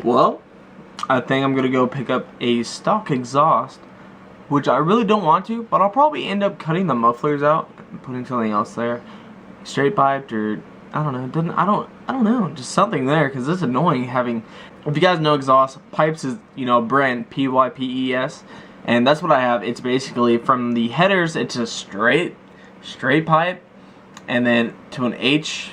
Well, I think I'm gonna go pick up a stock exhaust, which I really don't want to, but I'll probably end up cutting the mufflers out and putting something else there, straight piped, or I don't know. I don't know, just something there, because it's annoying having. If you guys know exhaust, pipes is, you know, a brand, PYPES, and that's what I have. It's basically from the headers, it's a straight pipe, and then to an H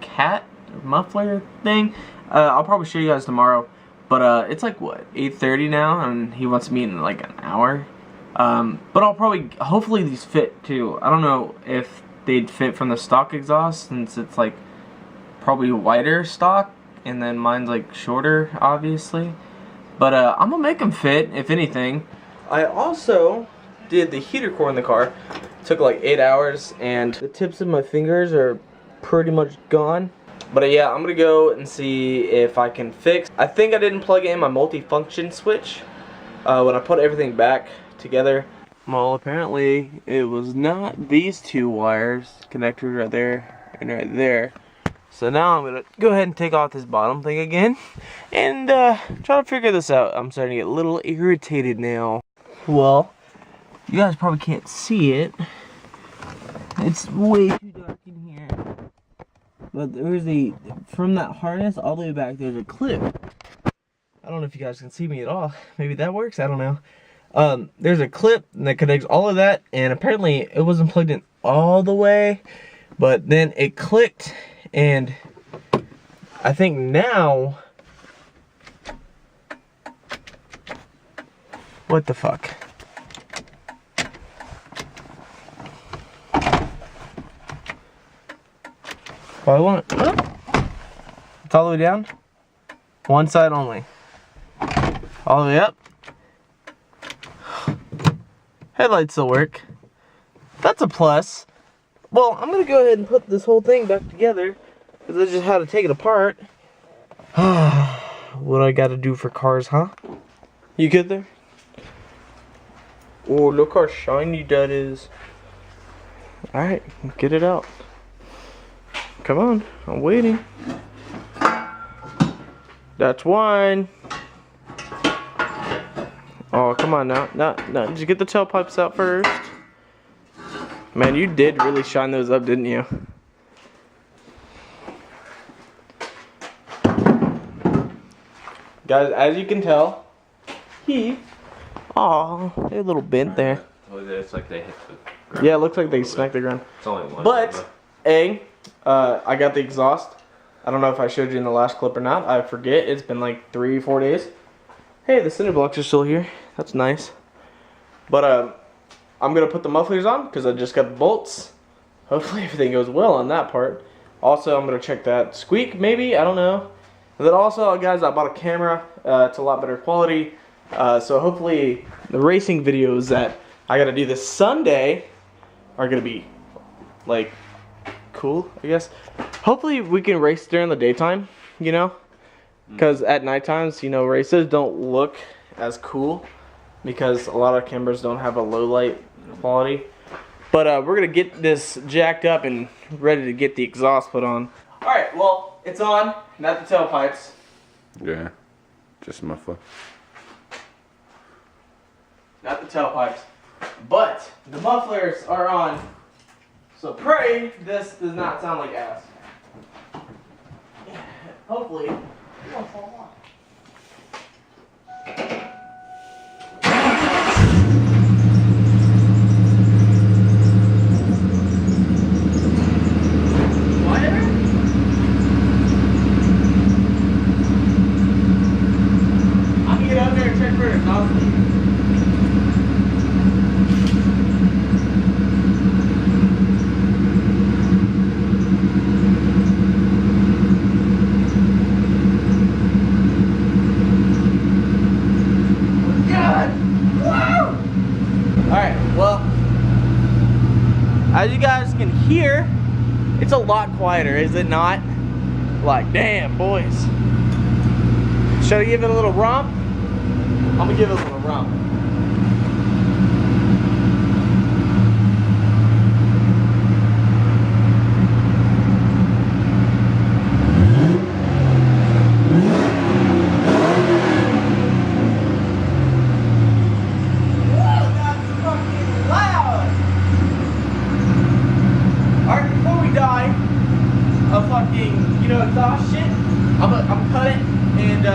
cat muffler thing. I'll probably show you guys tomorrow, but it's like what, 8:30 now, and he wants to meet in like an hour. But I'll probably, hopefully these fit too. I don't know if they'd fit from the stock exhaust, since it's like probably wider stock, and then mine's like shorter, obviously. But I'm gonna make them fit, if anything. I also did the heater core in the car. It took like 8 hours, and the tips of my fingers are pretty much gone. But yeah, I'm gonna go and see if I can fix. I think I didn't plug in my multi-function switch when I put everything back together. Well, apparently it was not these two wires, connectors right there and right there. So now I'm gonna go ahead and take off this bottom thing again and try to figure this out. I'm starting to get a little irritated now. Well, you guys probably can't see it. It's way too dark in here. But there's from that harness all the way back, there's a clip. I don't know if you guys can see me at all. Maybe that works, I don't know. There's a clip that connects all of that, and apparently it wasn't plugged in all the way, but then it clicked, and I think now, what the fuck? I want it. It's all the way down. One side only. All the way up. Headlights still work. That's a plus. Well, I'm gonna go ahead and put this whole thing back together, because I just had to take it apart. What I gotta do for cars, huh? You good there? Oh, look how shiny that is. Alright, get it out. Come on, I'm waiting. That's one. Oh, come on now. No, just get the tailpipes out first. Man, you did really shine those up, didn't you? Guys, as you can tell, they're a little bent there. It's like they hit the ground. Yeah, it looks like they smacked the ground. It's only one. But, I got the exhaust. I don't know if I showed you in the last clip or not. I forget. It's been like 3-4 days. Hey, the cinder blocks are still here. That's nice. But I'm going to put the mufflers on because I just got the bolts. Hopefully everything goes well on that part. Also, I'm going to check that squeak maybe. I don't know. And then also, guys, I bought a camera. It's a lot better quality. So hopefully the racing videos that I got to do this Sunday are going to be like cool, I guess. Hopefully we can race during the daytime, you know, because at night times, you know, races don't look as cool because a lot of cameras don't have a low light quality. But we're gonna get this jacked up and ready to get the exhaust put on. All right, well, it's on, not the tailpipes. Yeah, just muffler. Not the tailpipes, but the mufflers are on. So pray this does not sound like ass. Hopefully, it won't fall off. I'm gonna get out there and check for an exhaust leak. As you guys can hear, it's a lot quieter, is it not? Like, damn, boys. Should I give it a little romp? I'm gonna give it a little romp. exhaust shit. I'm gonna cut it, and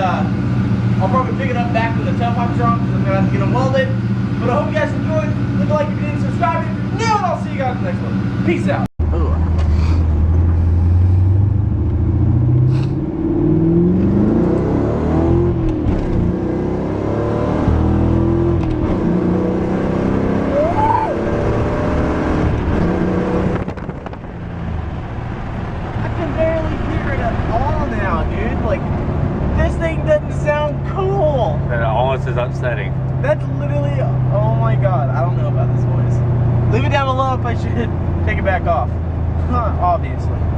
I'll probably pick it up back with a tailpipe trunk because I'm gonna have to get them welded. But I hope you guys enjoyed. Leave a like if you didn't subscribe. If you're new, and I'll see you guys in the next one. Peace out. Is upsetting. That's literally, oh my god, I don't know about this voice. Leave it down below if I should take it back off. Obviously.